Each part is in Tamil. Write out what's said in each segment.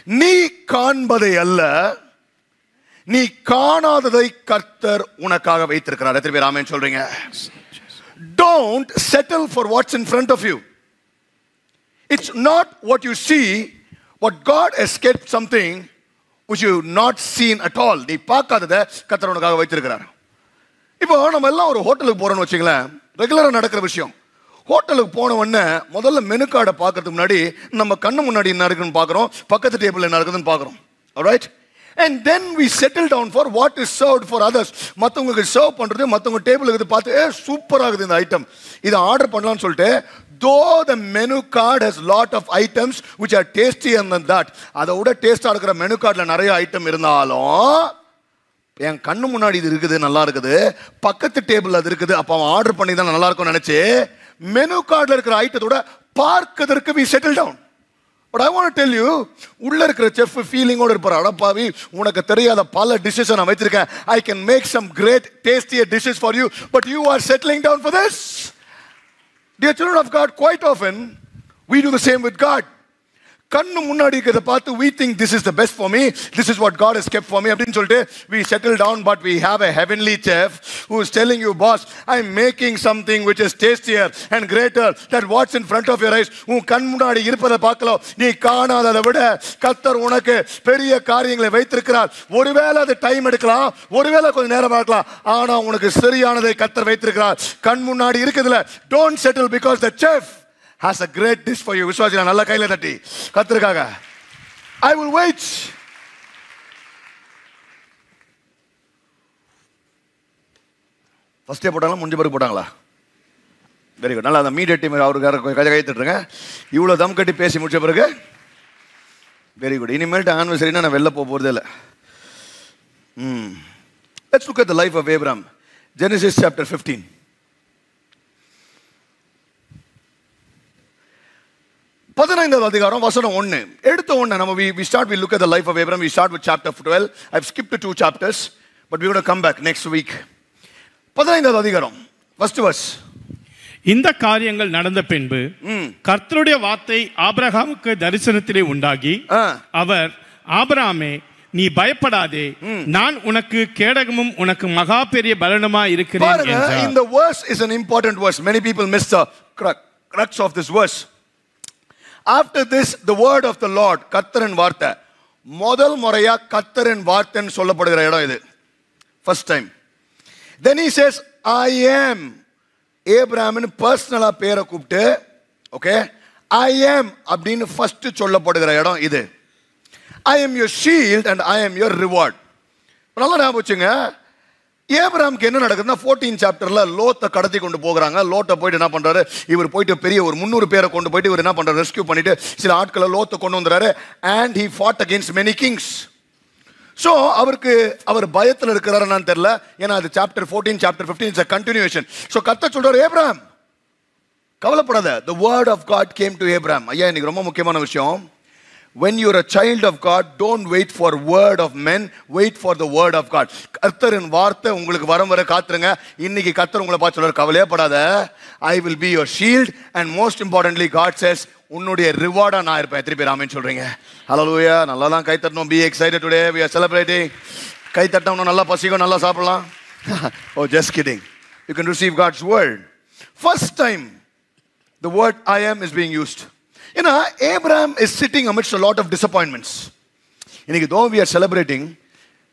நீ காண்பதை அல்ல, நீ காணாததை கர்த்தர் உனக்காக வைத்திருக்கிறார். எத்தனை பேர் ஆமென் சொல்றீங்க? Don't settle for what's in front of you. It's not what you see, but God has kept something which you not seen at all. நீ பார்க்காததை கர்த்தர் உனக்காக வைத்திருக்கிறார். இப்போ நம்ம எல்லாம் ஒரு ஹோட்டலுக்கு போறோம்னு வச்சுங்களேன், ரெகுலரா நடக்கிற விஷயம். ஹோட்டலுக்கு போன உடனே முதல்ல மெனு கார்டை பார்க்கறதுக்கு முன்னாடி நம்ம கண்ணு முன்னாடி என்ன இருக்குன்னு பார்க்குறோம், பக்கத்து டேபிள் என்ன இருக்குதுன்னு பார்க்குறோம். Alright? And then we settle down for what is served for others. மற்றவங்களுக்கு சர்வ் பண்றது, மற்றவங்க டேபிளுக்கு பார்த்து சூப்பராக இருக்குது இந்த ஐட்டம், இதை ஆர்டர் பண்ணலாம்னு சொல்லிட்டு, though the menu card has lot of items which are tastier than that, அதை விட டேஸ்டாக இருக்கிற மெனு கார்டில் நிறைய ஐட்டம் இருந்தாலும் என் கண்ணு முன்னாடி இது இருக்குது, நல்லா இருக்குது, பக்கத்து டேபிள் அது இருக்குது, அப்போ அவன் ஆர்டர் பண்ணி தான் நல்லா இருக்கும்னு நினைச்சு மெனு கார்டில் இருக்கிற ஐட்டத்தோட பார்க்கறதுக்கு we settle down. But I want to tell you, உள்ள இருக்கிற செஃப் ஃபீலிங்கோட இருப்பார், அடப்பாவி உனக்கு தெரியாத பல டிஷ்ஷஸ் நான் வைத்திருக்கேன், I can make some great tastier dishes for you, but you are settling down for this. Dear children of God, quite often we do the same with God. கண்ணு முன்னாடி இருக்கிறத பார்த்து we think this is the best for me, this is what God has kept for me அப்படின்னு சொல்லிட்டு we settle down, but we have a heavenly chef who is telling you, boss, I'm making something which is tastier and greater than what's in front of your eyes. உன் கண் முன்னாடி இருப்பதை பார்க்கலாம், நீ காணாததை விட கர்த்தர் உனக்கு பெரிய காரியங்களை வைத்திருக்கிறார். ஒருவேளை அது டைம் எடுக்கலாம், ஒருவேளை கொஞ்சம் நேரம் பார்க்கலாம், ஆனா உனக்கு சரியானதை கர்த்தர் வைத்திருக்கிறார். கண் முன்னாடி இருக்குதுல, don't settle because the chef has a great dish for you. விசுவாசியா நல்ல கையில தட்டி கர்த்தருக்காக I will wait. First day போட்டாங்களா, முடிஞ்ச பிறகு போட்டாங்களா? Very good. நல்லா அந்த மீடியா டீம் அவருக்கு கை தட்டுருங்க. இவ்வளோ தம் கட்டி பேசி முடிச்ச பிறகு வெரி குட். இனிமேல்ட்டு ஆனிவர்சரினா நான் வெளில போகிறதே இல்லை. Let's look at the life of Abraham. Genesis chapter 15. பதினைந்தாவது அதிகாரம் வசனம் 1. எடுத்த உடனே நம்ம we start, we look at the life of Abraham. We start with chapter 12. I've skipped 2 chapters, but we're going to come back next week. பதினைந்தாவது அதிகாரம் first verse. இந்த காரியங்கள் நடந்த பின்பு கர்த்தருடைய வார்த்தை ஆபிரகாமுக்கு தரிசனத்திலே உண்டாகி, அவர், ஆபிரகாமே நீ பயப்படாதே, நான் உனக்கு கேடகமும் உனக்கு மகா பெரிய பலனுமா இருக்கிறேன் என்றார். In the verse is an important verse. Many people miss the crux of this verse. After this, the word of the Lord, கர்த்தரின் வார்த்தை, முதல் முறையா கர்த்தரின் வார்த்தைன்னு சொல்லப்படுகிற இடம் இது. First time. Then he says, I am. ஏப்ராமின் பர்சனலா பேரை கூப்பிட்டு, ஓகே, I am அப்படின்னு ஃபர்ஸ்ட் சொல்லப்படுகிற இடம் இது. I am your shield and I am your reward. நல்லா ஞாபகம் வச்சுங்க. ஏப்ராமுக்கு என்ன நடக்குதுன்னா 14 சாப்டர்ல லோத்தை கடத்தி கொண்டு போகிறாங்க. லோத்தை போயிட்டு என்ன பண்றாரு, இவர் போயிட்டு பெரிய ஒரு 300 பேரை கொண்டு போயிட்டு இவர் என்ன பண்றாரு, ரெஸ்கியூ பண்ணிட்டு சில ஆட்களை லோத்தை கொண்டு வந்துறாரு. and he fought against many kings. So அவருக்கு அவர் பயத்தில் இருக்கிறாருன்னு தெரியல, ஏன்னா அது chapter 14 chapter 15 is a continuation. So கர்த்தர் சொல்றாரு, ஏப்ராம் கவலைப்படாத. the word of God came to Abraham. ஐயா இன்னைக்கு ரொம்ப முக்கியமான விஷயம். When you're a child of God, don't wait for word of men, wait for the word of God. கர்த்தரின் வார்த்தை உங்களுக்கு வரும் வரை காத்துருங்க. இன்னைக்கு கர்த்தர் உங்களை பார்த்து சொல்றாரு, கவலையே படாத, I will be your shield, and most importantly God says, உன்னுடைய ரிவார்டா நான் இருப்பேன். எத்தனை பேர் ஆமென் சொல்றீங்க? ஹalleluya. நல்லா தான் கை தட்டணும். be excited today, we are celebrating. கை தட்டணும், நல்லா பசிக்கும், நல்லா சாப்பிடலாம். Oh, just kidding. You can receive God's word. First time the word I am is being used. You know, Abraham is sitting amidst a lot of disappointments. இன்னைக்கு though we are celebrating,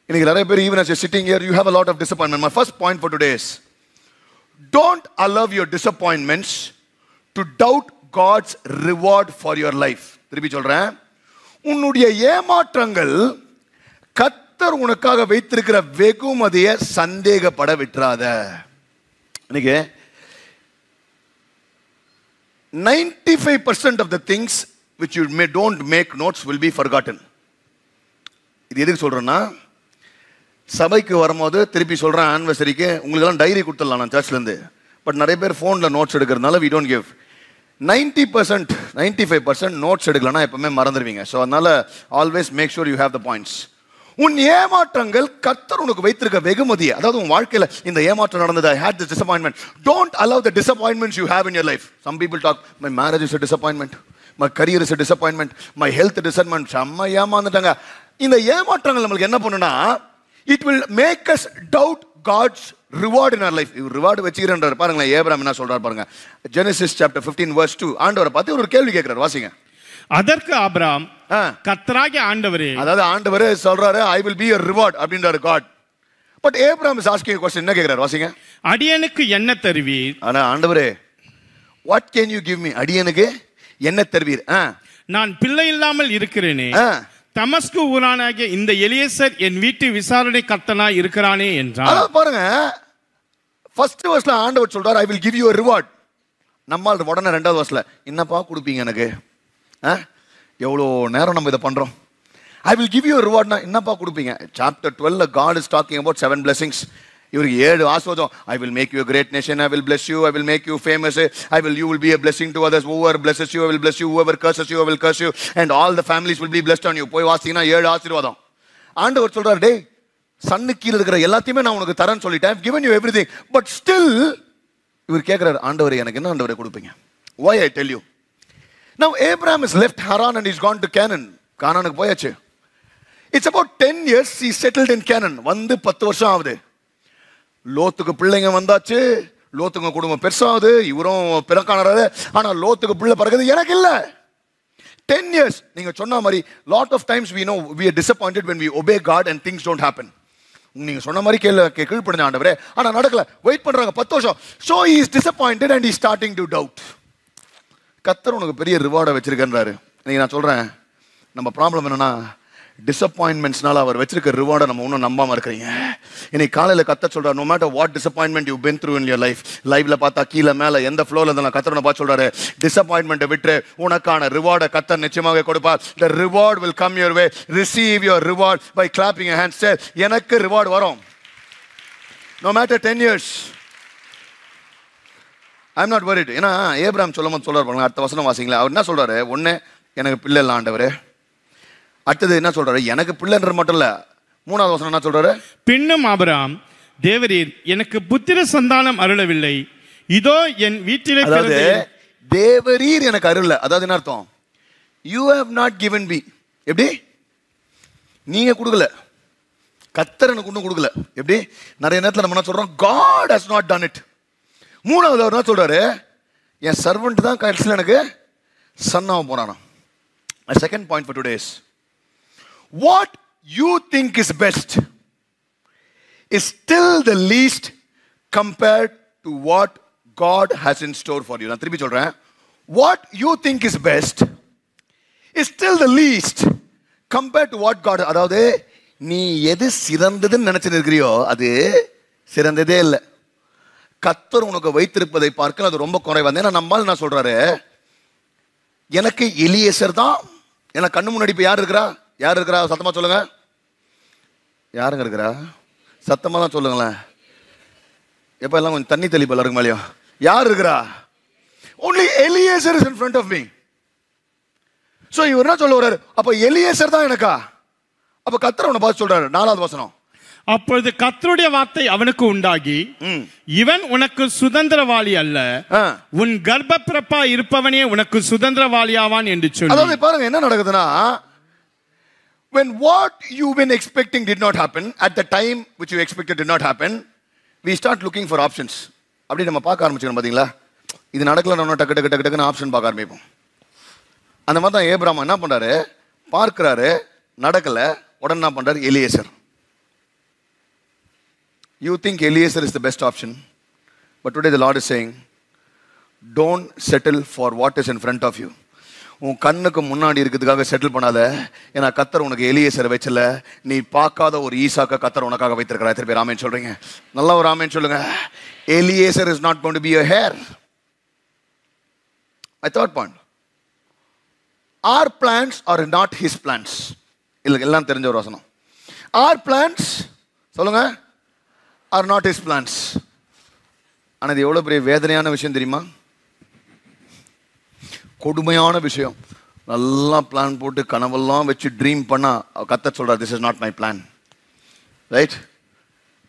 இன்னைக்கு நிறைய பேர் even as you're sitting here, you have a lot of disappointment. My first point for today is, don't allow your disappointments to doubt God's reward for your life. திருப்பி சொல்றேன், உன்னுடைய ஏமாற்றங்கள் கர்த்தர் உனக்காக வைத்திருக்கிற வெகுமதியை சந்தேகப்பட விட்டுறாத. இன்னைக்கு 95% of the things which you don't make notes will be forgotten. இது எதுக்கு சொல்றேன்னா, சபைக்கு வரும்போது திருப்பி சொல்றேன், ஆனிவர்சரிக்கு உங்களுக்கெல்லாம் டைரி கொடுத்துடலாம் நான் சர்ச்லேருந்து. பட் நிறைய பேர் ஃபோனில் நோட்ஸ் எடுக்கிறதுனால we don't give. 90% 95% நோட்ஸ் எடுக்கலன்னா எப்பவுமே மறந்துடுவீங்க. ஸோ அதனால always make sure you have the points. உன் ஏமாற்றங்கள் கர்த்தர் உனக்கு வைத்திருக்க வெகுமதி. அதாவது உன் வாழ்க்கையில் இந்த ஏமாற்றம் நடந்தது, I had this disappointment. Don't allow the disappointments you have in your life. Some people talk, my marriage is a disappointment, my career is a disappointment, my health disappointment. செம்ம ஏமாந்துட்டாங்க. இந்த ஏமாற்றங்கள் நம்மளுக்கு என்ன பண்ணுனா, it will make us doubt God's reward in our life. இவர் ரிவார்ட் வச்சிருக்கார் பாருங்களேன். ஏப்ரஹாம் என்ன சொல்றார் பாருங்க. Genesis chapter 15 verse 2. ஆண்டவரை பார்த்து ஒரு கேள்வி கேட்கிறார், வாசிங்க. அதற்கு ஆபிரகாம், கர்த்தராகிய ஆண்டவரே, அதாவது ஆண்டவரே சொல்றாரு, I will be your reward அப்படின்றாரு God. But Abraham is asking a question. என்ன கேக்குறார், வாசிங்க. அடியனுக்கு என்ன தருவீர்? ஆனா ஆண்டவரே, what can you give me? அடியனுக்கு என்ன தருவீர்? நான் பிள்ளை இல்லாமல் இருக்கிறேனே, தமஸ்கு ஊரானாகிய இந்த எலியேசர் என் வீட்டு விசாரணை கர்த்தனாய் இருக்கிறானே என்றார். அத பாருங்க, ஃபர்ஸ்ட் வெர்ஸ்ல ஆண்டவர் சொல்றார், I will give you a reward. நம்மால் உடனே ரெண்டாவது வெர்ஸ்ல என்னப்பா கொடுப்பீங்க எனக்கு? எவ்வளோ நேரம் நம்ம இதை பண்றோம். I will give you a reward. என்னப்பா கொடுப்பீங்க? Chapter 12 God is talking about 7 blessings. இவருக்கு 7 ஆசீர்வாதம். I will make you a great nation, I will bless you, I will make you famous, you will be a blessing to others. Whoever blesses you, I will bless you. Whoever curses you, I will curse you, and all the families will be blessed on you. போய் வாசினா 7 ஆசீர்வாதம். ஆண்டவர் சொல்றார், டேய் சன்னு கீழ இருக்கிற எல்லாத்தையுமே நான் உனக்கு தரேன்னு சொல்லிட்டேன். I've given you everything. But still இவர் கேக்குறார், ஆண்டவரே எனக்கு என்ன ஆண்டவரே கொடுப்பீங்க? Why I tell you. Now Abraham has left Haran and he's gone to Canaan. கானானுக்கு போயாச்சு. It's about 10 years he settled in Canaan. வந்து 10 வருஷம் ஆகுது. லோத்துக்கு பிள்ளைங்க வந்தாச்சு. லோத்துக்கு குடும்பம் பெருசாகுது. இவரும் பிறக்கானறாரு. ஆனா லோத்துக்கு பிள்ளை பிறகுது எனக்கு இல்ல. 10 years. நீங்க சொன்ன மாதிரி lot of times we know we are disappointed when we obey God and things don't happen. நீங்க சொன்ன மாதிரி கீழ்ப்படிஞ்ச ஆண்டவரே, ஆனா நடக்கல. வெயிட் பண்றாங்க 10 வருஷம். So he is disappointed and he is starting to doubt. கர்த்தர் உனக்கு பெரிய ரிவார்டை வச்சிருக்கேன்றாரு. இன்னைக்கு நான் சொல்றேன், நம்ம ப்ராப்ளம் என்னன்னா, டிசப்பாயின்மெண்ட்ஸ்னால அவர் வச்சிருக்க ரிவார்டை நம்ம இன்னும் நம்பாம இருக்கிறீங்க. இன்னைக்கு காலையில கர்த்தர் சொல்றாரு, no matter what disappointment you've been through in your life, லைவ்ல பார்த்தா கீழே மேல எந்த ஃப்ளோல இருந்தாலும் கர்த்தர் பார்த்து சொல்றாரு, டிசப்பாயின்மெண்ட்டை விட்டு உனக்கான ரிவார்டை கர்த்தர் நிச்சயமாக கொடுப்பார். The reward will come your way. Receive your reward by clapping your hands. Say, எனக்கு ரிவார்ட் வரும். No matter 10 years. I'm not worried. ஏன்னா ஏப்ரஹாம் சொல்லும்போது சொல்றாரு பாருங்க, அடுத்த வசனம் வாசிங்களா. அவர் என்ன சொல்றாரு? ஒண்ணு, எனக்கு பிள்ளை இல்லை ஆண்டவரே. அடுத்தது என்ன சொல்றாரு? எனக்கு பிள்ளைன்ற மட்டும் இல்ல. மூணாவது வசனம் என்ன சொல்றாரு? பின்னும் ஆபிரகாம், தேவரீர் எனக்கு புத்திர சந்தானம் அருளவில்லை, இதோ என் வீட்டிலே பிறந்த. தேவரீர் எனக்கு அருளல, அதாவது என்ன அர்த்தம்? You have not given me. எப்படி? நீங்க கொடுக்கல, கர்த்தர் எனக்கு ஒன்றும் கொடுக்கல. எப்படி? நிறைய நேரத்தில் நம்ம என்ன சொல்றோம்? God has not done it. மூணாவது அவர் என்ன சொல்றாரு? என் சர்வெண்ட் தான் கடைசியில் எனக்கு சன்னாக போனானா. My second point for today is, what you think is best is still the least compared to what God has in store for you. நான் திருப்பி சொல்றேன், what you think is best is still the least compared to what God. அதாவது நீ எது சிறந்ததுன்னு நினைச்சு இருக்கிறியோ அது சிறந்ததே இல்லை. கர்த்தர் உனக்கு வைத்திருப்பதை பார்க்க அது ரொம்ப குறைவா. ஏன்னா நம்மால் என்ன சொல்றாரு, எனக்கு எலியேசர் தான். எனக்கு கண்ணு முன்னாடி இப்ப யார் இருக்கிறா? யார் இருக்கிறா? சத்தமா சொல்லுங்க. யாருங்க இருக்கிறா? சத்தமா தான் சொல்லுங்களேன். எப்ப எல்லாம் கொஞ்சம் தண்ணி தெளிப்பா இருக்கு மேலையும். யார் இருக்கிறா? only Eliezer is in front of me. So இவர் என்ன சொல்ல வர்றாரு? அப்ப எலியேசர் தான் எனக்கா? அப்ப கர்த்தர் அவனை பார்த்து சொல்றாரு, 4வது வசனம். அப்பொழுது கர்த்தருடைய வார்த்தை அவனுக்கு உண்டாகி, இவன் உனக்கு சுதந்திரவாளி அல்ல, உன் கர்ப்பப்பிறப்பா இருப்பவனே உனக்கு சுதந்திரவாளியாவான் என்று சொல்லி. அதாவது பாருங்க என்ன நடக்குதுன்னா, when what you've been expecting did not happen at the time which you expected did not happen, we start looking for options. அப்படி நம்ம பார்க்க ஆரம்பிச்சோம் பாத்தீங்களா? இது நடக்கல, நம்ம டக்கு டக்கு டக்கு டக்குன்னு ஆப்ஷன் பார்க்க ஆரம்பிப்போம். அந்த மாதிரி தான் ஏப்ரஹாம் என்ன பண்றாரு? பார்க்கிறாரு, நடக்கல, உடனே என்ன பண்றாரு? Eliezer. You think Eliezer is the best option, but today the Lord is saying, don't settle for what is in front of you. உன் கண்ணுக்கு முன்னாடி இருக்கிறதுக்காக செட்டில் பண்ணாத. ஏன்னா கர்த்தர் உனக்கு எலியேசரை வச்சல, நீ பார்க்காத ஒரு ஈசாக்க கர்த்தர் உனக்காக வைத்திருக்கிறார். எத்தனை பேர் ஆமென் சொல்றீங்க? நல்ல ஒரு ஆமென் சொல்லுங்க. Eliezer is not going to be a heir. My third point, our plans are not his plans. இல்ல எல்லாம் தெரிஞ்ச ஒரு வசனம். Our plans, சொல்லுங்க, are not his plans. ஆனா இது எவ்வளவு பெரிய வேதனையான விஷயம் தெரியுமா? கொடுமையான விஷயம். நல்லா பிளான் போட்டு கனவெல்லாம் வச்சு ட்ரீம் பண்ணா கர்த்தர் சொல்றார், this is not my plan. Right?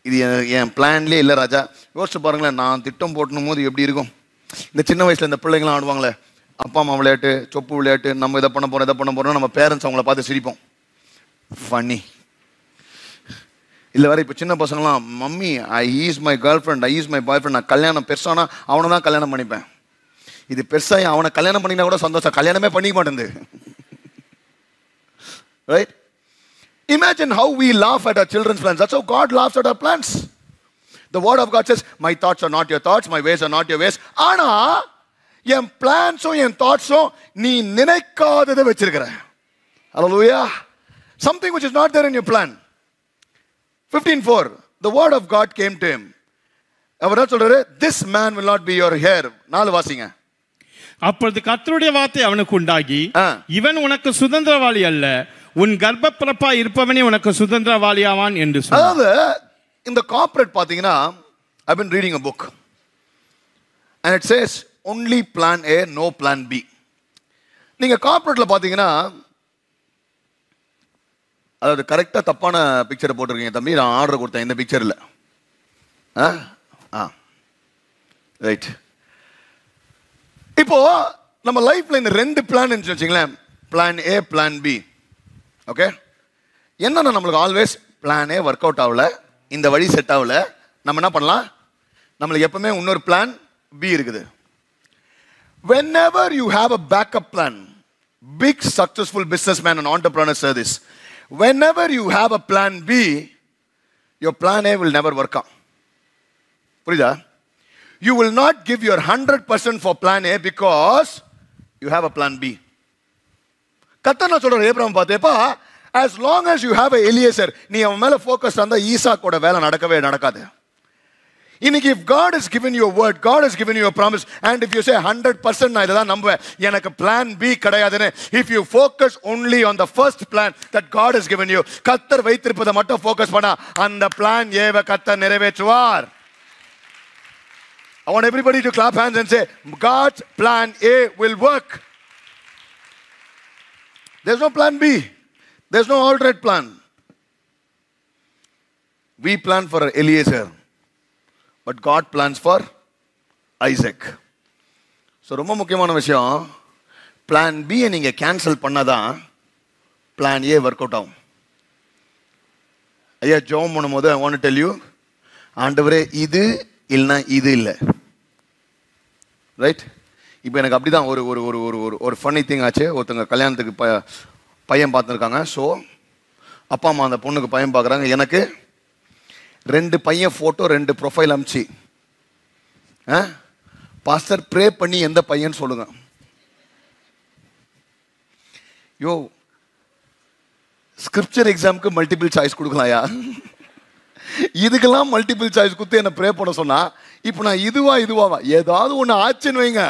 இது என் பிளான்லேயே இல்லை ராஜா. யோசிச்சு பாருங்களேன், நான் திட்டம் போட்டணும் போது எப்படி இருக்கும்? இந்த சின்ன வயசுல இந்த பிள்ளைங்களாம் ஆடுவாங்களே, அப்பா அம்மா விளையாட்டு, சொப்பு விளையாட்டு, நம்ம இதை பண்ண போகிறோம் நம்ம பேரண்ட்ஸ் அவங்கள பார்த்து சிரிப்போம். ஃபன்னி. இல்லை வேற இப்போ சின்ன பசங்களாம், mummy is my girlfriend, is my boyfriend, நான் கல்யாணம் பெருசானா அவனை தான் கல்யாணம் பண்ணிப்பேன். இது பெருசாக அவனை கல்யாணம் பண்ணினா கூட சந்தோஷம், கல்யாணமே பண்ணிக்க மாட்டேங்குது. Right? Imagine how we laugh at our children's plans. That's how God laughs at our plans. The word of God says, my thoughts are not your thoughts, my ways are not your ways. ஆனா என் பிளான்ஸும் என் தாட்ஸும் நீ நினைக்காததை வச்சிருக்கிற. Hallelujah. Something which is not there in your plan. 15:4, the word of God came to him. அவர் என்ன சொல்றாரு? This man will not be your heir. 4 வாசிங்க. அப்பொழுது கர்த்தருடைய வார்த்தை அவனுக்கு உண்டாகி, இவன் உனக்கு சுதந்திரவாளி அல்ல, உன் கர்ப்பப்பிறப்பா இருப்பவனே உனக்கு சுதந்திரவாளியாவான் என்று சொன்னார். அதாவது இந்த கார்ப்பரேட் பாத்தீங்கன்னா, I've been reading a book and it says only plan A, no plan B. நீங்க கார்ப்பரேட்ல பாத்தீங்கன்னா, அதாவது கரெக்டா தப்பான பிக்சரை போட்டிருக்கீங்க தம்பி, நான் ஆர்டர் கொடுத்தேன் இந்த பிக்சர்ல. ரைட். இப்போ நம்ம லைஃப்ல இந்த 2 பிளான் வச்சுங்களேன், plan A, plan B. Okay, என்னன்னா நம்மளுக்கு always plan A work out ஆகல, இந்த வழி செட் ஆகல, நம்ம என்ன பண்ணலாம், நம்மளுக்கு எப்பவுமே இன்னொரு பிளான் பி இருக்குது. Whenever you have a backup plan, big successful businessman and entrepreneur say this, whenever you have a plan B, your plan A will never work out. புரியுதா? You will not give your 100% for plan A because you have a plan B. கர்த்தர் சொல்றார் Abraham பார்த்தேப்பா, as long as you have a Eliezer, நீ அவன் மேல ஃபோக்கஸ் இருந்தா ஈசாக்கோட வேலை நடக்கவே நடக்காது. இன்னைக்கு if God has given you a word, God has given you a promise, and if you say 100% நான் இதான் நம்புவேன், எனக்கு plan B கிடையாதுன்னு, if you focus only on the first plan that God has given you, கர்த்தர் வைத்திருப்பதை மட்டும் ஃபோக்கஸ் பண்ணா அந்த plan ஏவை கர்த்தர் நிறைவேற்றுவார். I want everybody to clap hands and say, God's plan A will work. There's no plan B. There's no alternate plan. We plan for Eliezer, but God plans for Isaac. So ரொம்ப முக்கியமான விஷயம், பிளான் B நீங்க கேன்சல் பண்ணாதான் பிளான் A ஒர்க் அவுட் ஆகும். ஐயா ஜெபம் பண்ணும்போது I want to tell you, ஆண்டவரே இது இல்லைன்னா இது இல்லை. ரைட்? இப்போ எனக்கு அப்படிதான் ஒரு ஒரு ஒரு ஒரு ஒரு ஃபன்னி திங் ஆச்சு. ஒருத்தங்க கல்யாணத்துக்கு பையன் பார்த்துருக்காங்க. ஸோ அப்பா அம்மா அந்த பொண்ணுக்கு பையன் பார்க்குறாங்க. எனக்கு 2 பையன் ஃபோட்டோ 2 ப்ரொஃபைல் அமிச்சு, பாஸ்டர் ப்ரே பண்ணி எந்த பையன் சொல்லுங்க. யோ, ஸ்கிரிப்சர் எக்ஸாமுக்கு மல்டிபிள் சாய்ஸ் கொடுக்கலாம்யா, இதுக்கெல்லாம் மல்டிபிள் சாய்ஸ் கொடுத்து என்ன ப்ரே பண்ண சொன்னா, இப்போ நான் இதுவா ஏதாவது ஒன்று ஆச்சுன்னு வைங்க,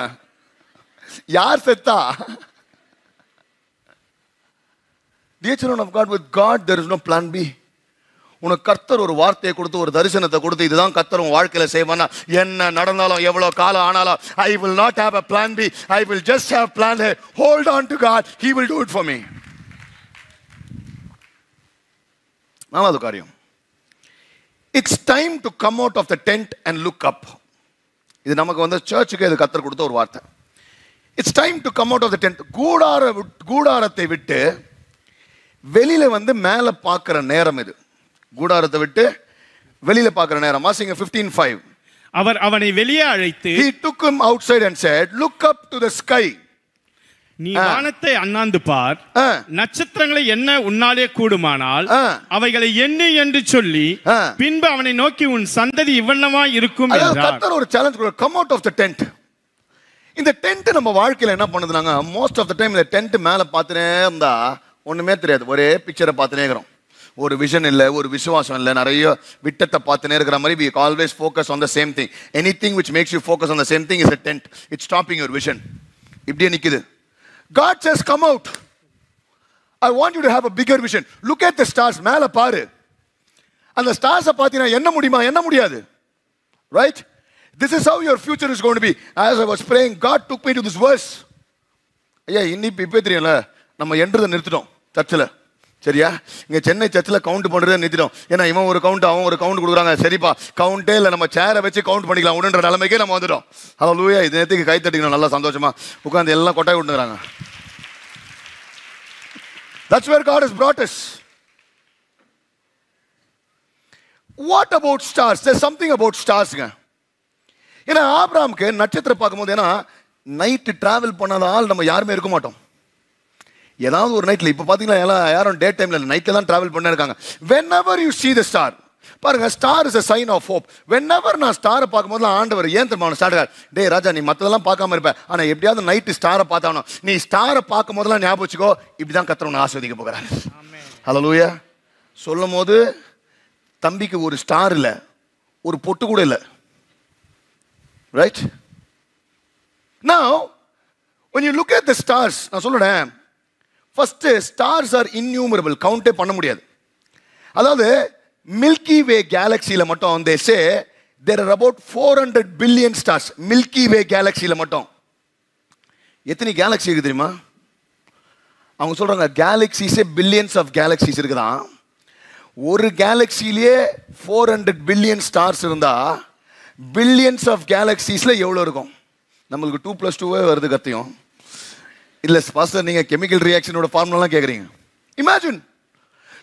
யார் செத்தா? Dear children of God, with God there is no plan B. உனக்கு கர்த்தர் ஒரு வார்த்தையை கொடுத்து ஒரு தரிசனத்தை கொடுத்து இதுதான் கர்த்தர் உன் வாழ்க்கையில செய்வானா, என்ன நடந்தாலும் எவ்வளவு காலம் ஆனாலும் I will not have a plan B, I will just have plan A. Hold on to God, He will do it for me. நாலாவது காரியம், it's time to come out of the tent and look up. இது நமக்கு வந்து சர்ச்சுக்கு இது கர்த்தர் கொடுத்த ஒரு வார்த்தை. It's time to come out of the tent. கூடாரத்தை விட்டு வெளியில வந்து மேல பார்க்கிற நேரம் இது. கூடாரத்தை விட்டு வெளியில பார்க்கிற நேரம். வாசிங்க 15:5. அவர் அவனை வெளியே அழைத்து, He took him outside and said, look up to the sky. நீ வானத்தை அண்ணாந்து பார், நட்சத்திரங்களை என்ன உன்னாலே கூடுமானால் அவைகளை எண்ணு என்று சொல்லி பின்பு அவனை நோக்கி உன் சந்ததி இவ்வண்ணமாய் இருக்கும் என்றார். கர்த்தர் ஒரு சேலஞ்ச் கொடுத்தார், come out of the tent. இந்த டென்ட் நம்ம வாழ்க்கையில என்ன பண்ணுதுனாங்க, மோஸ்ட் ஆஃப் த டைம் இந்த டென்ட் மேல பார்த்துனே இருந்தா ஒண்ணுமே தெரியாது, ஒரே பிக்சரை பார்த்துனே இருக்கிறோம், ஒரு விஷன் இல்லை, ஒரு விசுவாசம் இல்லை, நிறைய விட்டத்தை பார்த்துனே இருக்கிற மாதிரி. we always focus on the same thing. Anything which makes you focus on the same thing is a tent. It's stopping your vision. இப்படியே நிக்குது. God says come out. I want you to have a bigger vision. Look at the stars. மேல பாரு. அந்த ஸ்டார்ஸை பார்த்தீங்கன்னா என்ன முடியுமா, என்ன முடியாது. Right? This is how your future is going to be. As I was praying, God took me to this verse. ஐயா இன்னைக்கு இப்போ தெரியல, நம்ம என்றதை நிறுத்திட்டோம் சர்ச்சில். சரியா? இங்க சென்னை சர்ச்சில் கவுண்ட் பண்றதை நிறுத்திடும். ஏன்னா இவன் ஒரு கவுண்ட் அவன் ஒரு கவுண்ட் கொடுக்குறாங்க. சரிப்பா, கவுண்டே இல்லை, நம்ம சேரை வச்சு கவுண்ட் பண்ணிக்கலாம் உடன்ற நிலைமைக்கே நம்ம வந்துடும். ஹல்லேலூயா. இது நேரத்துக்கு கை தட்டிக்கணும் நல்லா சந்தோஷமா உட்காந்து எல்லாம் கொட்டாய் விட்டுறாங்க. That's where God has brought us. What about stars? There's something about stars. ஏன்னா ஆபிரகாமுக்கு நட்சத்திரம் பார்க்கும்போது, ஏன்னா நைட்டு டிராவல் பண்ணாத ஆள் நம்ம யாருமே இருக்க மாட்டோம். ஏதாவது ஒரு நைட்ல, இப்போ பார்த்தீங்கன்னா எல்லாம் யாரும் டே டைம்ல நைட்ல தான் டிராவல் பண்ண இருக்காங்க. whenever you see the star, பாருங்க, star is a sign of hope. whenever நான் ஸ்டாரை பார்க்கும்போது ஆண்டவர் ஏன் தெரியுமா ஸ்டார், டேய் ராஜா, நீ மற்றதெல்லாம் பார்க்காம இருப்ப, ஆனா எப்படியாவது நைட்டு ஸ்டாரை பார்த்தாகணும். நீ ஸ்டாரை பார்க்கும் போதெல்லாம் ஞாபகம் வச்சுக்கோ, இப்படிதான் கர்த்தர் உன்னை ஆசீர்வதிக்க போகிறார். ஹல்லேலூயா. சொல்லும் போது தம்பிக்கு ஒரு ஸ்டார் இல்லை, ஒரு பொட்டு கூட இல்லை. Right? now when you look at the stars, நான் சொல்றேன், first stars are innumerable, கவுண்டே பண்ண முடியாது. அதாவது மில்கி வே கேலக்சியில மட்டும் they say there are about 400 billion stars. Milky வே கேலக்சியில மட்டும் எத்தனை கேலக்சி இருக்கு தெரியுமா? அவங்க சொல்றாங்க கேலக்சிஸே பில்லியன்ஸ் ஆஃப் கேலக்சிஸ் இருக்குதான். ஒரு கேலக்சிலேயே 400 பில்லியன் ஸ்டார்ஸ் இருந்தா பில்லியன்ஸ் ஆஃப் கேலக்சிஸ்ல எவ்வளவு இருக்கும்? நம்மளுக்கு 2+2 வருது கத்தியம். இல்ல பாஸ்டர், நீங்க கெமிக்கல் ரியாக்ஷனோட ஃபார்முலாலாம் கேக்குறீங்க. Imagine,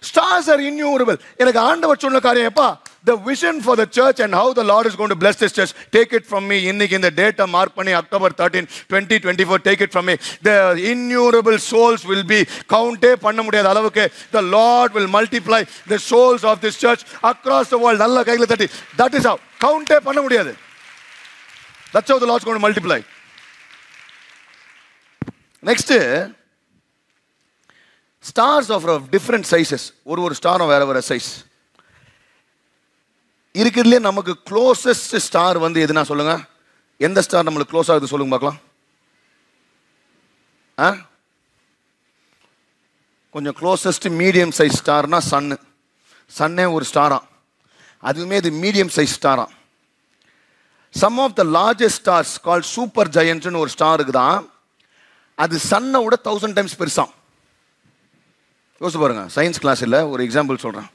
stars are innumerable. எனக்கு ஆண்டவர் சொன்ன காரியம் எப்பா, the vision for the church and how the Lord is going to bless this church, take it from me. இன்னைக்கு இந்த டேட்டா மார்க் பண்ணி October 13, 2024, take it from me. The innumerable souls will be, கவுண்டே பண்ண முடியாத அளவுக்கு the Lord will multiply the souls of this church across the world. நல்ல கையில தட்டி, that is how, கவுண்டே பண்ண முடியாது. That's how the Lord is going to multiply. Next, stars of different sizes. ஒரு ஸ்டாரும் வேற வேற சைஸ். இருக்கிறதுலே நமக்கு க்ளோசஸ்ட் ஸ்டார் வந்து எதுனா சொல்லுங்க? எந்த ஸ்டார் நம்மளுக்கு க்ளோஸ் ஆகுது சொல்லுங்க பார்க்கலாம். கொஞ்சம் க்ளோசஸ்ட் மீடியம் சைஸ் ஸ்டார்னா சன்னு. சன்னே ஒரு ஸ்டாரா, அதுவுமே இது மீடியம் சைஸ் ஸ்டாரா. Some of the largest stars called super ஜெயன்ட்னு ஒரு ஸ்டார் இருக்குதான், அது சன்னை விட 1000 டைம்ஸ் பெருசா. யோசிச்சு பாருங்க, சயின்ஸ் கிளாஸ் இல்லை, ஒரு எக்ஸாம்பிள் சொல்றேன்.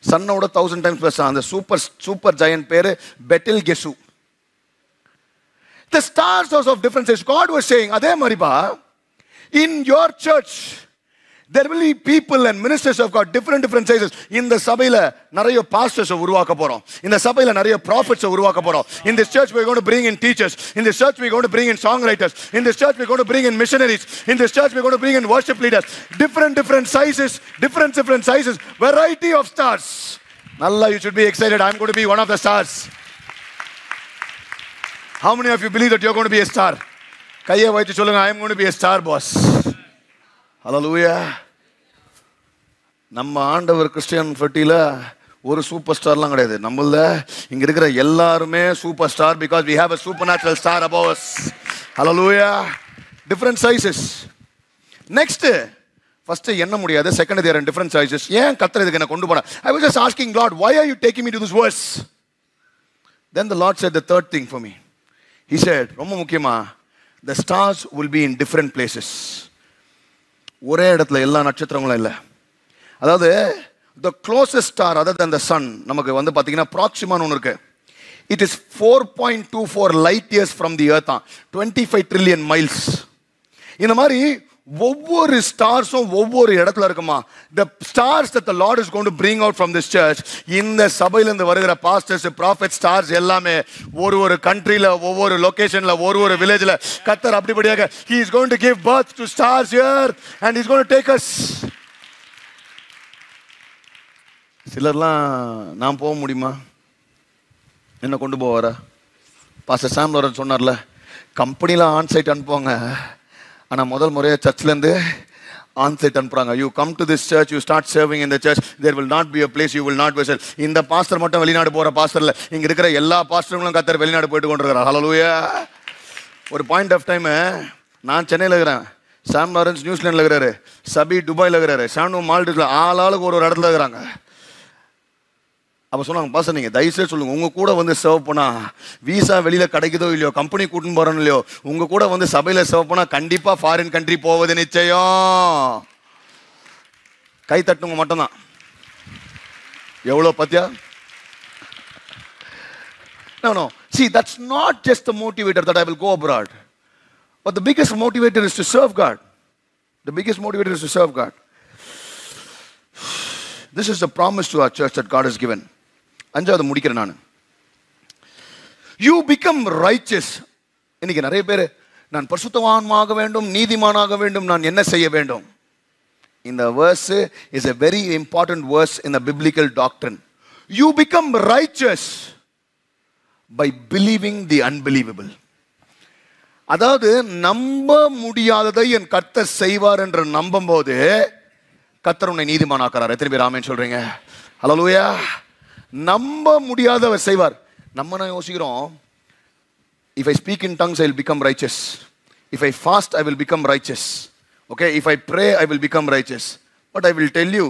சன்னை விட 1000 டைம்ஸ் பெருசா. அந்த சூப்பர் ஜெயன்ட் பேரு பெட்டில் கெசு. The stars of different sizes. God was saying, அதே மாதிரிப்பா, in your church there will be people and ministers of God different sizes. இந்த சபையில நிறைய pastors உருவாக்க போறோம். இந்த சபையில நிறைய prophets உருவாக்க போறோம். In this church we're going to bring in teachers. In this church we're going to bring in songwriters. In this church we're going to bring in missionaries. In this church we're going to bring in worship leaders. Different sizes, different sizes, variety of stars. Nalla, you should be excited. I'm going to be one of the stars. How many of you believe that you're going to be a star? கையை வைத்து சொல்லுங்க, I'm going to be a star, boss. ஹல்லேலூயா. நம்ம ஆண்டவர் கிறிஸ்டியன் ஃபெட்டில ஒரு சூப்பர் ஸ்டார்லாம் கிடையாது. நம்மள இங்க இருக்கிற எல்லாருமே super star, because we have a supernatural star above us. Hallelujah. different sizes. next, first என்ன முடியாது, second there are different sizes. ஏன் கர்த்தர் இதுக்கு என்ன கொண்டு போறார்? I was just asking Lord, why are you taking me to this verse? Then the Lord said the third thing for me. He said, ரொம்ப முக்கியமா, the stars will be in different places. ஒரே இடத்துல எல்லா நட்சத்திரங்களும் இல்லை. அதாவது the closest star other than the sun நமக்கு வந்து பாத்தீங்கன்னா ப்ராக்சிமான்னு ஒன்று இருக்கு. It is 4.24 light years from the earth, 25 trillion miles. இந்த மாதிரி ஒவ்வொரு ஸ்டார்ஸும் ஒவ்வொரு இடத்துல இருக்குமா. The stars that the Lord is going to bring out from this church, இந்த சபையிலிருந்து வருகிற pastors, prophets, stars எல்லாமே ஒரு கண்ட்ரில, ஒவ்வொரு லொகேஷன்ல, ஒரு வில்லேஜ்ல கர்த்தர் அப்படிப்படியாக he is going to give birth to stars here and he is going to take us. சிலர்லாம் நான் போக முடியுமா, என்ன கொண்டு போவாரா? பாஸ்டர் சாம் லாரன்ஸ் சொன்னார்ல, கம்பெனில ஆன்சைட் அனுப்புவாங்க, ஆனா முதல் முறையா சர்ச்லேருந்து ஆன்சைட் அனுப்புறாங்க. You come to this church, you start serving in the church, there will not be a place you will not visit. இந்த பாஸ்டர் மட்டும் வெளிநாடு போற பாஸ்டர் இல்ல, இங்க இருக்கிற எல்லா பாஸ்டர்களும் கர்த்தர் வெளிநாடு போயிட்டு கொண்டிருக்கிறார். ஹல்லேலூயா. ஒரு பாயிண்ட் ஆஃப் டைம் நான் சென்னையில் இருக்கிறேன், சாம் லாரன்ஸ் நியூசிலாண்டில் இருக்கிறாரு, சபி துபாயில் இருக்கிறாரு, ஷானு மால்டீவ்ஸ்ல, ஆளுக்கு ஒரு இடத்துல இருக்கிறாங்க. அப்போ சொன்னாங்க, பாஸ்டர் நீங்கள் தயவுசெய்து சொல்லுங்கள், உங்கள் கூட வந்து சர்வ் பண்ணால் வீசா வெளியில் கிடைக்குதோ இல்லையோ, கம்பெனி கூட்டின்னு போகிறோன்னு இல்லையோ, உங்கள் கூட வந்து சபையில் சர்வ் பண்ணால் கண்டிப்பாக ஃபாரின் கண்ட்ரி போவது நிச்சயம். கை தட்டுங்க மட்டும்தான். எவ்வளோ பத்தியா? No. See, that's not just the motivator that I will go abroad. But the biggest motivator is to serve God. The biggest motivator is to serve God. This is the promise to our church that God has given. அஞ்சாவது முடிக்கிறேன் நான். You become righteous. இன்னைக்கு நிறைய பேர் நான் பரிசுத்தவானாக வேண்டும், நீதிமானாக வேண்டும், நான் என்ன செய்ய வேண்டும்? இந்த verse is a very important verse in the biblical doctrine. You become righteous by believing the unbelievable. அதாவது நம்ப முடியாததை என் கர்த்தர் செய்வார் என்று நம்பும்போது கர்த்தர் உன்னை நீதிமானாக்குறார். எத்தனை பேர் ஆமென் சொல்றீங்க? ஹல்லேலூயா. நம்ப முடியாதவர் செய்வார். நம்ம நான் யோசிக்கிறோம், if I speak in tongues I will become righteous, if I fast I will become righteous, okay, if I pray I will become righteous. But I will tell you,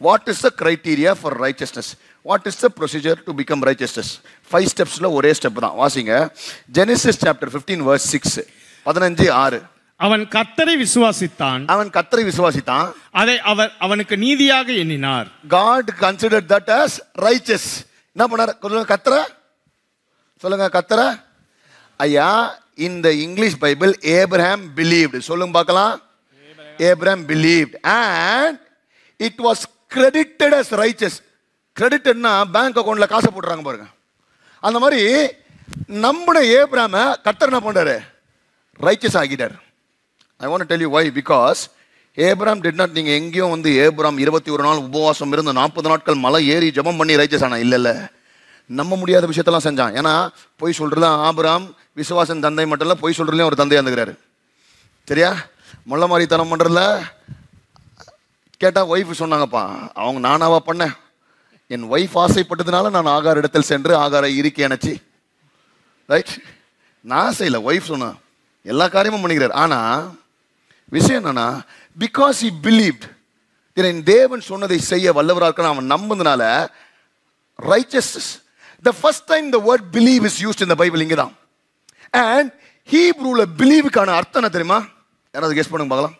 what is the criteria for righteousness? What is the procedure to become righteousness? 5 steps la ஒரே ஸ்டெப் தான். வாசிங்க. Genesis chapter 15 verse 6. 15:6. அவன் கர்த்தரை விசுவாசித்தான். அவன் கர்த்தரை விசுவாசித்தான். அதை அவர் அவனுக்கு நீதியாக எண்ணினார். God considered that as righteous. என்ன பண்ணார்? சொல்லுங்க கர்த்தரை. சொல்லுங்க கர்த்தரை. ஐயா, இந்த இங்கிலீஷ் பைபிள் Abraham believed. சொல்லுங்க பார்க்கலாம். Abraham believed and it was credited as righteous. கிரெடிட்னா பேங்க் அக்கௌண்ட்ல காசு போட்டுறாங்க பாருங்க. அந்த மாதிரி நம்பின ஏப்ராம கர்த்தர் என்ன பண்றாரு? ரைச்சஸ் ஆகிட்டார். I want to tell you why. Because Abraham did not, நீங்க எங்கேயும் வந்து ஏப்ராம் 21 நாள் உபவாசம் இருந்து 40 நாட்கள் மலை ஏறி ஜெபம் பண்ணி ரைச்சஸ் ஆனா இல்ல. நம்ப முடியாத விஷயத்தெல்லாம் செஞ்சான். ஏன்னா போய் சொல்றதுல ஆபிரகாம் விசுவாசன் தந்தை மட்டும் இல்ல, போய் சொல்றதுலயும் ஒரு தந்தையா இருந்துக்கிறாரு. சரியா? முள்ள மாதிரி தனம் பண்றதுல கேட்டா ஒய்ஃப் சொன்னாங்கப்பா, அவங்க நானாவா பண்ணேன், என் ஒய்ஃப் ஆசைப்பட்டதுனால நான் ஆகார் இடத்தில் சென்று ஆகாரை இறுக்கி அணைச்சி, ரைட், நான் செய்யல, ஒய்ஃப் சொன்னா எல்லா காரியமும் பண்ணிக்கிறார். ஆனா விஷயம் என்னன்னா, பிகாஸ் he believed, தேவன் சொன்னதை செய்ய வல்லவராக இருக்க அவன் நம்புனதுனால righteousness. The first time the word believe is used in the Bible இங்கதான். And ஹீப்ரூல பிலீவுக்கான அர்த்தம் என்ன தெரியுமா? யாராவது கெஸ் பண்ணுங்க பார்க்கலாம்.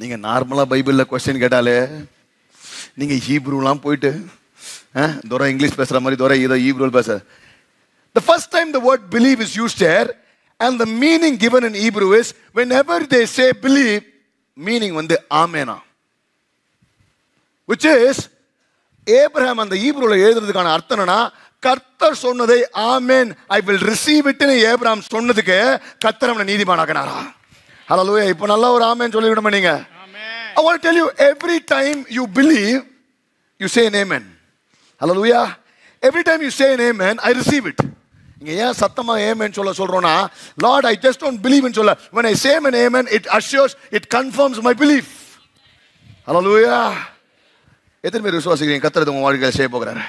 நீங்க நார்மலா பைபிள்ல கொஸ்டின் கேட்டாலே நீங்க ஹீப்ரூலாம் போயிட்டு தோரா இங்கிலீஷ் பேசுற மாதிரி தோரா இதை ஹீப்ரூல பேச. The first time the word believe is used here and the meaning given in Hebrew is whenever they say believe, meaning வந்து ஆமேனா, which is Abraham அந்த ஹீப்ரூல எழுதுறதுக்கான அர்த்தம் என்னன்னா, கர்த்தர் சொன்னதை ஆமென் I will receive it ன்னு ஏப்ரஹாம் சொன்னதுக்கு கர்த்தர் அவனை நீதிமானாக்கினாரா? ஹல்லேலூயா. இப்போ நல்ல ஒரு ஆமென் சொல்லி விடுமா நீங்க? I want to tell you, every time you believe, you say an amen. Hallelujah. Every time you say an amen, I receive it. இங்க ஏன் சத்தமா amen சொல்றோம்னா, Lord, I just don't believe in சொல்ல. When I say an amen, it assures, it confirms my belief. Hallelujah. எத்தனை பேர் விசுவாசிக்கிறீங்க கர்த்தர் உங்க வாழ்க்கையில செய்ய போகிறார்?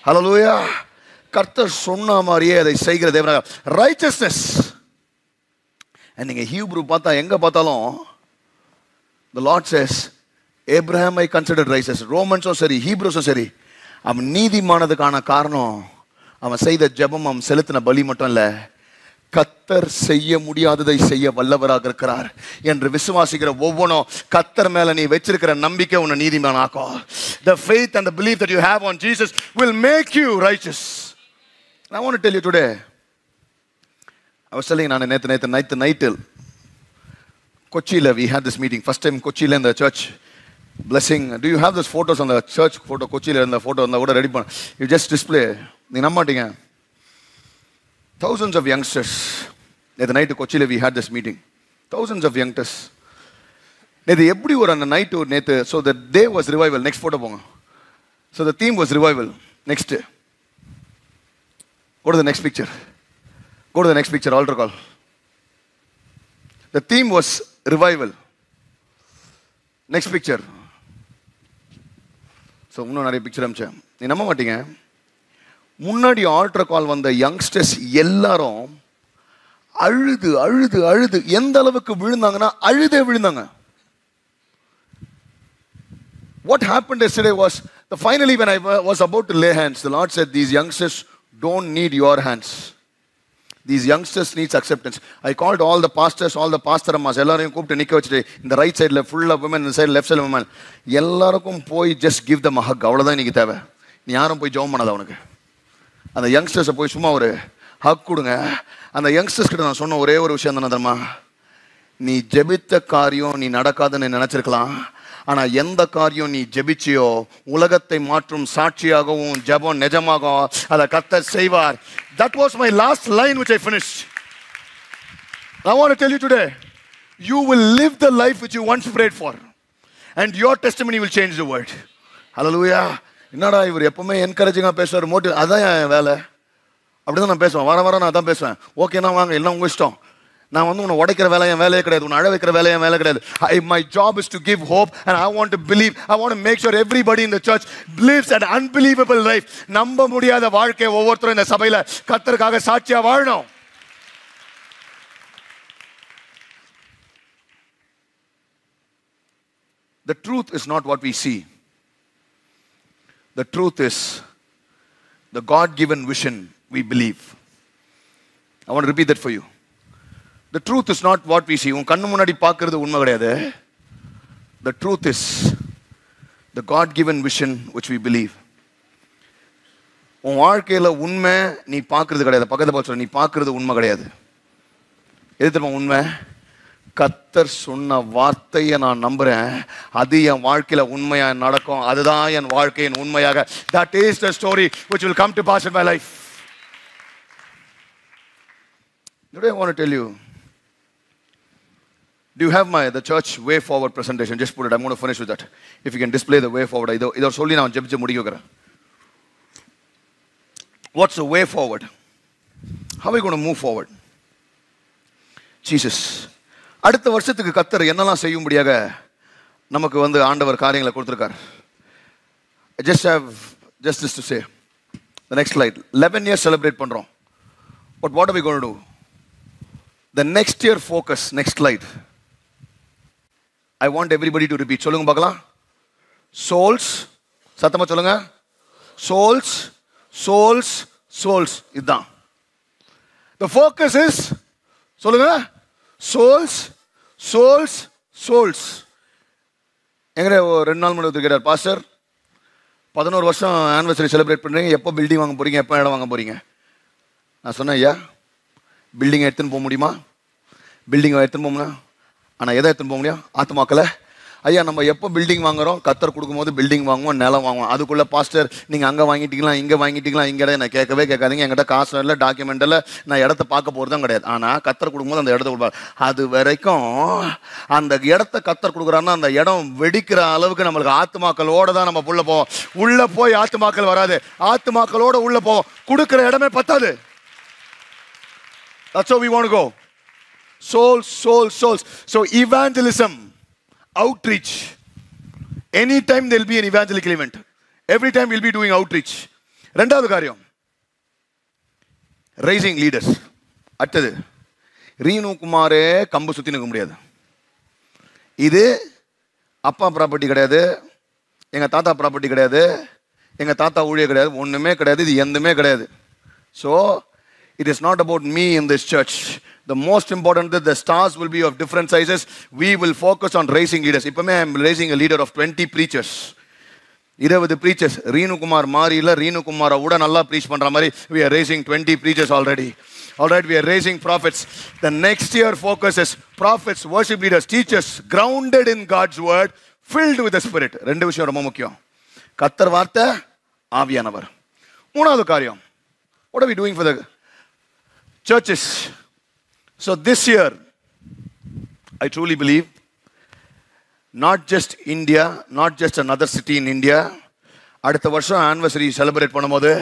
Hallelujah. கர்த்தர் சொன்ன மாதிரியே அதை செய்கிற தேவனாக righteousness. நீங்க ஹீப்ரூ பார்த்தா எங்க பார்த்தாலும் the Lord says Abraham I considered righteous. ரோமன்ஸும் சரி ஹீப்ரூஸும் சரி, அவன் நீதிமானதுக்கான காரணம் அவன் செய்த ஜெபம், அவன் செலுத்தின பலி மட்டும் இல்ல, கர்த்தர் செய்ய முடியாததை செய்ய வல்லவராக இருக்கிறார் என்று விசுவாசிக்கிற ஒவ்வொன்றும் கர்த்தர் மேல நீ வச்சிருக்கிற நம்பிக்கை உன்னை நீதிமானாக்கும். The faith and the belief that you have on Jesus will make you righteous. And I want to tell you today, I was telling நான் நேத்து நைட் கொச்சியில we had this meeting, first time கொச்சியில in the church blessing. Do you have those photos on the church photo? கொச்சியில இருந்த photo அந்த கூட ரெடி பண்ண, you just display. நீ நம்ப மாட்டீங்க, thousands of youngsters. நேத்து நைட் கொச்சியில we had this meeting, thousands of youngsters. நேத்து எப்படி ஒரு அந்த நைட் ஒரு நேத்து, so the day was revival. next photo போங்க. So the theme was revival. next go to the next picture. Go to the next picture, altar call. The theme was revival. Next picture. So இன்னும் நிறைய பிக்சர் அமிச்சேன். நீ நம்ப மாட்டீங்க, முன்னாடி ஆல்டர் கால் வந்த யங்ஸ்டர்ஸ் எல்லாரும் அழுது அழுது அழுது எந்த அளவுக்கு விழுந்தாங்கன்னா அழுதே விழுந்தாங்க. What happened yesterday was, finally when I was about to lay hands, the Lord said, these youngsters don't need your hands. These youngsters needs acceptance. I called all the pastors, all the pastor ammas, எல்லாரையும் கூப்பிட்டு நிக்க வச்சிட்டு இந்த ரைட் சைடுல ஃபுல்லா women, இந்த சைடு லெஃப்ட் சைடுல women, எல்லாருக்கும் போய் just give them a hug. அவ்வளவுதான் இன்னைக்கு தேவை. நீ யாரும் போய் ஜெபம் பண்ணாத அவனுக்கு. அந்த யங்ஸ்டர்ஸை போய் சும்மா ஒரு ஹக் கொடுங்க. அந்த யங்ஸ்டர்ஸ் கிட்ட நான் சொன்ன ஒரே ஒரு விஷயம் என்ன தெரியுமா? நீ ஜெபித்த காரியம் நீ நடக்காதுன்னு நினைச்சிருக்கலாம். ஆனா எந்த காரியம் நீ ஜெபிச்சியோ உலகத்தை மாற்றும் சாட்சியாகவும் ஜெபம் நிஜமாகும் அதை கர்த்தர் செய்வார். That was my last line which I finished. I want to tell you today, you will live the life which you once prayed for and your testimony will change the world. Hallelujah. என்னடா இவர் எப்பவுமே என்கரேஜிங்கா பேசுவார், மோட்டிவ். அதான் என் வேலை. அப்படிதான் நான் பேசுவேன். வர நான் அதான் பேசுவேன். ஓகேனா வாங்க, எல்லாம் உங்க இஷ்டம். நான் வந்து உன்னை உடைக்கிற வேலை என் வேலையே கிடையாது, உன்னை அழ வைக்கிற வேலை என் வேலை கிடையாது. My job is to give hope and I want to believe. I want to make sure everybody in the church lives an unbelievable life. நம்ப முடியாத வாழ்க்கை ஒவ்வொருத்தரும் இந்த சபையில கர்த்தருக்காக சாட்சியா வாழணும். The truth is not what we see. The truth is the God-given vision we believe. I want to repeat that for you. The truth is not what we see. உன் கண்ணு முன்னாடி பார்க்கிறது உண்மை கிடையாது. The truth is the God-given vision which we believe. உன் வாழ்க்கையில உண்மை நீ பார்க்கிறது கிடையாது. பக்கத்துல பார்த்து சொல்ல, நீ பார்க்கிறது உண்மை கிடையாது. எது தெரியுமா உண்மை? கர்த்தர் சொன்ன வார்த்தையை நான் நம்புறேன், அது என் வாழ்க்கையில உண்மையா நடக்கும், அதுதான் என் வாழ்க்கையின் உண்மையாக. That is the story which will come to pass in my life. Today I want to tell you, do you have the church way forward presentation? Just put it. I'm going to finish with that. If you can display the way forward. இதோ சொல்லி நான் ஜெபிச்சு முடிக்க வைக்கிறேன். What's the way forward? How are we going to move forward? Jesus. அடுத்த வருஷத்துக்கு கர்த்தர் என்னெல்லாம் செய்யும்படியாக நமக்கு வந்து ஆண்டவர் காரியங்களை கொடுத்திருக்கார். Just this to say. The next slide. 11 years celebrate பண்றோம். But what are we going to do? The next year focus. Next slide. I want everybody to repeat. சொல்லுங்க பார்க்கலாம். Souls. சத்தமா சொல்லுங்க. Souls, souls, souls. இதுதான். The focus is, சொல்லுங்க, souls, souls, souls. எங்கடே 2 நாள் முன்னாடி கேட்டார் பாஸ்டர், 11 வருஷம் ஆனிவர்சரி செலிப்ரேட் பண்றீங்க, எப்போ பில்டிங் வாங்க போறீங்க, எப்போ இடம் வாங்க போறீங்க? நான் சொன்னேன், ஐயா பில்டிங்கை எடுத்துன்னு போக முடியுமா? பில்டிங்கை எடுத்துன்னு போக முடியும், ஆனால் எதை எடுத்துன்னு போக முடியும்? ஆத்மாக்களை. ஐயா நம்ம எப்போ பில்டிங் வாங்குறோம்? கர்த்தர் கொடுக்கும்போது பில்டிங் வாங்குவோம், நிலம் வாங்குவோம். அதுக்குள்ள பாஸ்டர் நீங்கள் அங்கே வாங்கிட்டீங்களா, இங்கே வாங்கிட்டீங்களா, இங்கே இடம் நான் கேட்கவே கேட்காதீங்க. என்கிட்ட காசு இல்லை, டாக்குமெண்ட் இல்லை, நான் இடத்த பார்க்க போகிறது தான் கிடையாது. ஆனால் கர்த்தர் கொடுக்கும்போது அந்த இடத்த கொடுப்பார். அது வரைக்கும் அந்த இடத்த கர்த்தர் கொடுக்குறாருன்னா அந்த இடம் வெடிக்கிற அளவுக்கு நம்மளுக்கு ஆத்மாக்களோட தான் நம்ம உள்ள போவோம். உள்ள போய் ஆத்மாக்கள் வராது, ஆத்மாக்களோட உள்ள போவோம். கொடுக்குற இடமே பத்தாது. That's how we want to go. Souls, souls, souls. So evangelism, outreach. Anytime there will be an evangelical event. Every time we'll be doing outreach. ரெண்டாவது காரியம், raising leaders. அடுத்தது, ரீனு குமாரே கம்பு சுத்தி நிற்க முடியாது. இது அப்பா ப்ராப்பர்ட்டி கிடையாது, எங்க தாத்தா ப்ராப்பர்ட்டி கிடையாது, எங்க தாத்தா ஊழிய கிடையாது, ஒண்ணுமே கிடையாது, இது எதுவுமே கிடையாது. So it is not about me in this church. The most important is the stars will be of different sizes. We will focus on raising leaders. இப்பமே I am raising a leader of 20 preachers. 20 preachers. Reenu Kumar மாறி இல்ல, ரீனு குமாரை விட நல்லா ப்ரீச் பண்ற மாதிரி we are raising 20 preachers already. Alright, we are raising prophets. The next year focus is prophets, worship leaders, teachers grounded in God's word, filled with the spirit. ரெண்டு விஷயம் ரொம்ப முக்கியம். கர்த்தர் வார்த்தை, ஆவியானவர். மூணாவது காரியம், what are we doing for the churches? So this year, I truly believe, not just India, not just another city in India, அடுத்த வருஷம் anniversary celebrate பண்ணும்போது,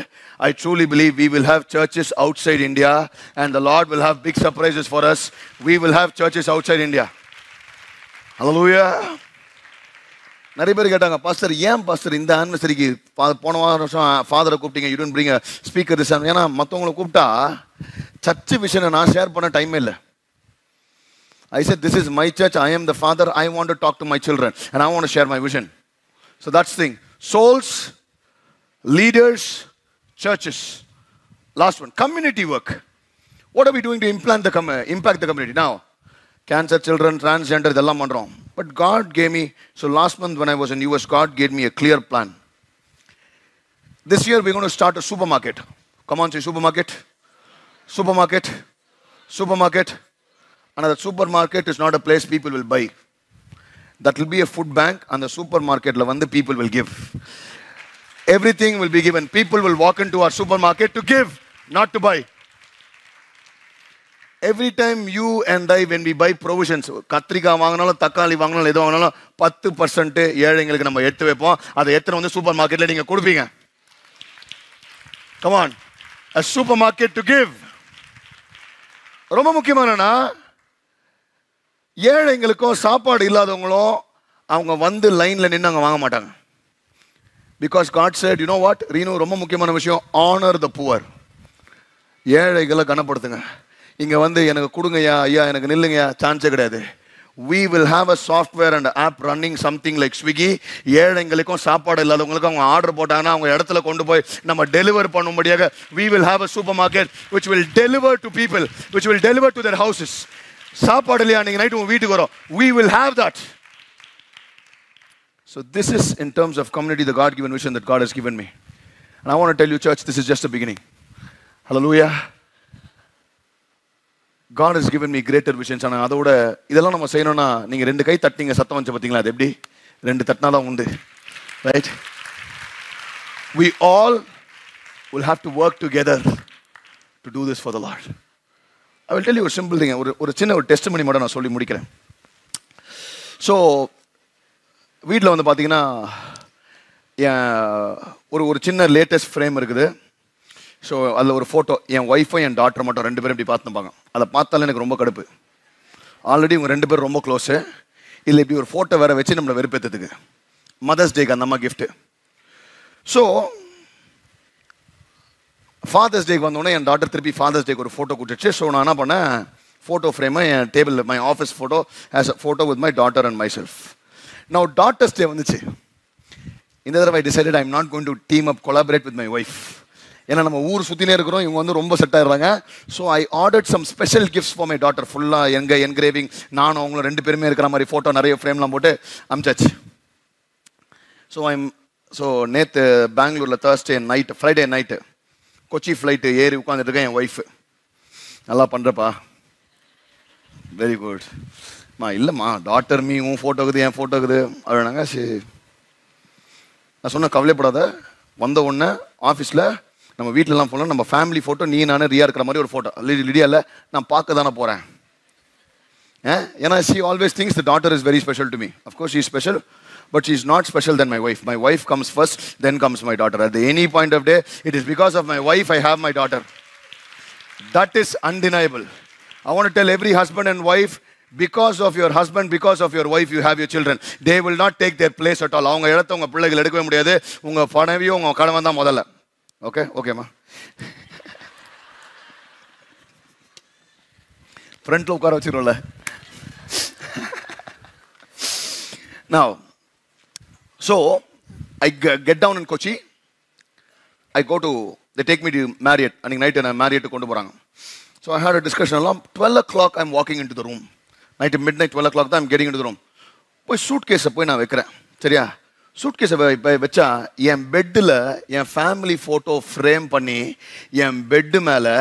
I truly believe we will have churches outside India and the Lord will have big surprises for us. We will have churches outside India. Hallelujah. நிறைய பேர் கேட்டாங்க, பாஸ்டர் ஏன் பாஸ்டர் இந்த ஆனிவர்சரிக்கு போன வருஷம் ஃபாதரை கூப்பிட்டீங்க, you don't bring a speaker this time? ஏன்னா மற்றவங்களை கூப்பிட்டா சர்ச் விஷனை நான் ஷேர் பண்ண டைம் இல்லை. I said, this is my church, I am the father, I want to talk to my children and I want to share my vision. So that's the thing. Souls, leaders, churches. Last one, community work. What are we doing to impact the community? Now, cancer children, transgender, இதெல்லாம் பண்றோம். But God gave me, so last month when I was in US, God gave me a clear plan. This year we're going to start a supermarket. Come on, say supermarket. Supermarket. Supermarket. And that supermarket is not a place people will buy. That will be a food bank, and the supermarket la vandu people will give. Everything will be given. People will walk into our supermarket to give, not to buy. Every time you and I, when we buy provisions, katrika vaanganalum takkali vaanganalum edho vaanganalum 10% ஏழைங்களுக்கு நம்ம எடுத்து வைப்போம். அதை எடுத்து வந்து சூப்பர் மார்க்கெட்ல நீங்க கொடுப்பீங்க. Come on. A supermarket to give. ரொம்ப முக்கியமானனா ஏழைங்களுக்கும் சாப்பாடு இல்லாதவங்களும் அவங்க வந்து லைன்ல நின்னு அங்க வாங்க மாட்டாங்க. Because God said, you know what? Renu, ரொம்ப முக்கியமான விஷயம், honor the poor. ஏழைகளை கனப்படுத்துங்க. இங்க வந்து எனக்கு கொடுங்கயா, ஐயா எனக்கு நில்லுங்கயா, சான்ஸே கிடையாது. We will have a software and app running something like Swiggy. ஏழைங்களுக்கும் சாப்பாடு இல்லாதவங்களுக்கும் அவங்க ஆர்டர் போட்டாங்கன்னா அவங்க இடத்துல கொண்டு போய் நம்ம deliver பண்ணும்படியாக we will have a supermarket which will deliver to people, which will deliver to their houses. சாப்பாடு இல்லையா, நீங்க நைட்டு உங்க வீட்டுக்கு வரோம். We will have that. So this is in terms of community, the God-given vision that God has given me. And I want to tell you, church, this is just a beginning. Hallelujah. God has given me greater visions. And அதோட இதெல்லாம் நம்ம செய்யணும்னா நீங்க ரெண்டு கை தட்டிங்க சத்தம் வந்து பாத்தீங்களா? அது எப்படி? ரெண்டு தட்டினா தான் உண்டு. Right? We all will have to work together to do this for the Lord. I will tell you a simple thing. ஒரு சின்ன ஒரு டெஸ்டிமனி மட்டும் நான் சொல்லி முடிக்கிறேன். So வீட்டில் வந்து பார்த்தீங்கன்னா ஒரு சின்ன லேட்டஸ்ட் ஃப்ரேம் இருக்குது. ஸோ அதில் ஒரு ஃபோட்டோ, என் ஒய்ஃபும் என் டாக்டர் மட்டும் ரெண்டு பேரும் இப்படி பார்த்துப்பாங்க. அதை பார்த்தாலும் எனக்கு ரொம்ப கடுப்பு. ஆல்ரெடி இவங்க ரெண்டு பேரும் ரொம்ப க்ளோஸு. இல்லை இப்படி ஒரு ஃபோட்டோ வேற வச்சு நம்மளை வெறுப்பேற்றதுக்கு. மதர்ஸ் டேக்கு அந்த அம்மா கிஃப்ட்டு. ஸோ ஃபாதர்ஸ் டேக்கு வந்தோடனே என் டாக்டர் திருப்பி ஃபாதர்ஸ் டேக்கு ஒரு ஃபோட்டோ கொடுத்துச்சு. ஸோ நான் என்ன பண்ணேன், ஃபோட்டோ ஃப்ரேமை என் டேபிளில், my office photo has a photo with my daughter and my self. Now Daughter's Day வந்துச்சு. இந்த தடவை I decided I'm not going to team up, collaborate with my wife. ஏன்னா நம்ம ஊர் சுற்றினே இருக்கிறோம், இவங்க வந்து ரொம்ப செட் ஆயிடுறாங்க. So I ordered some special gifts for my daughter. ஃபுல்லாக என்கிரேவிங், நானும் அவங்களும் ரெண்டு பேருமே இருக்கிற மாதிரி ஃபோட்டோ நிறைய ஃப்ரேம்லாம் போட்டு அமிச்சாச்சு. ஸோ நேற்று பெங்களூரில் Thursday night, Friday night Kochi flight ஏறி உட்காந்துட்டு இருக்கேன். என் ஒய்ஃபு, நல்லா பண்ணுறப்பா, வெரி குட் இல்லைம்மா, டாக்டர் மீ உன் ஃபோட்டோ இருக்குது, என் ஃபோட்டோ இருக்குது அப்படின்னாங்க. சரி, நான் சொன்ன கவலைப்படாத, வந்த உடனே ஆஃபீஸில் நம்ம வீட்டிலலாம் போகலாம், நம்ம ஃபேமிலி ஃபோட்டோ நீ நானே ரியா இருக்கிற மாதிரி ஒரு ஃபோட்டோ. லிடியா இல்லை, நான் பார்க்க தானே போகிறேன். ஏன்னா she always thinks the daughter is very special to me. Of course she is special, but she is not special than my wife. My wife comes first, then comes my daughter. At any point of day, it is because of my wife I have my daughter. That is undeniable. I want to tell every husband and wife, because of your husband, because of your wife, you have your children. They will not take their place at all. அவங்க இடத்த உங்க பிள்ளைகள் எடுக்கவே முடியாது. உங்க பணவியோ உங்க கணவன் தான் முதல்ல. ஓகே, ஓகேம்மா. ஃப்ரண்ட்ல உட்கார வச்சிருக்கோம்ல. Now, so I get down in Kochi. I go to, they take me to Marriott. அன்னைக்கு நைட்டு நான் Marriott கொண்டு போறாங்க. So I had a discussion along 12 o'clock. I'm walking into the room. Night midnight 12 o'clock தான் I'm getting into the room. போய் சூட் கேஸை போய் நான் வைக்கிறேன். சரியா, சூட் கேஸை வச்சா என் பெட்டில் என் ஃபேமிலி ஃபோட்டோ ஃப்ரேம் பண்ணி என் பெட்டு மேலே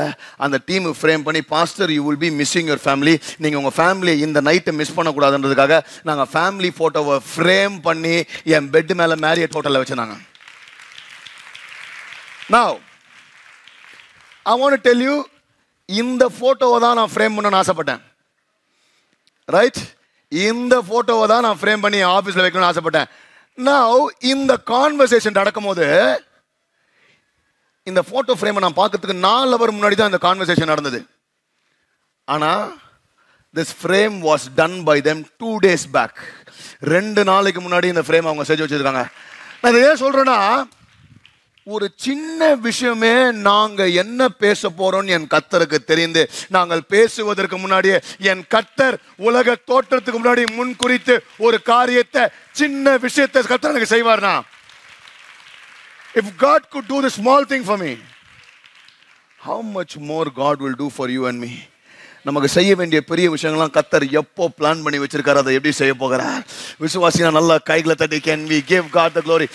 அந்த டீம் ஃப்ரேம் பண்ணி, pastor you will be missing your family, நீங்கள் உங்கள் ஃபேமிலியை இந்த நைட்டை மிஸ் பண்ணக்கூடாதுன்றதுக்காக நாங்கள் ஃபேமிலி ஃபோட்டோவை ஃப்ரேம் பண்ணி என் பெட்டு மேலே மேரியட் ஹோட்டலில் வச்சுருந்தாங்க. Now, I want to tell you, இந்த ஃபோட்டோவை தான் நான் ஃப்ரேம் பண்ணணும்னு ஆசைப்பட்டேன். ரைட், இந்த ஃபோட்டோவை தான் நான் ஃப்ரேம் பண்ணி ஆஃபீஸில் வைக்கணும்னு ஆசைப்பட்டேன். Now, இந்த கான்வர்சேஷன் நடக்கும் போது இந்த ஃபோட்டோ ஃப்ரேமை நான் பார்க்கறதுக்கு 4 hours முன்னாடி தான் இந்த கான்வர்சேஷன் நடந்தது. ஆனால் this frame was done by them 2 days back. 2 நாளைக்கு முன்னாடி இந்த ஃப்ரேம் அவங்க செஞ்சு வச்சிருக்காங்க. நான் இதை ஏன் சொல்றேன்னா, ஒரு சின்ன விஷயமே நாங்க என்ன பேச போறோம்னு என் கர்த்தருக்கு தெரிந்து, நாங்கள் பேசுவதற்கு முன்னாடியே என் கர்த்தர் உலக தோற்றத்துக்கு முன்னாடி முன் குறித்து ஒரு காரியத்தை, சின்ன விஷயத்தை கர்த்தர் எனக்கு செய்வார்னா, if God could do the small thing for me, how much more God will do for you and me. நமக்கு செய்ய வேண்டிய பெரிய விஷயங்கள்லாம் கர்த்தர் எப்போ பிளான் பண்ணி வச்சிருக்காரு, அதை எப்படி செய்ய போகிறார்? விசுவாசினா நல்லா கைகளை தட்டி, can we give God the glory?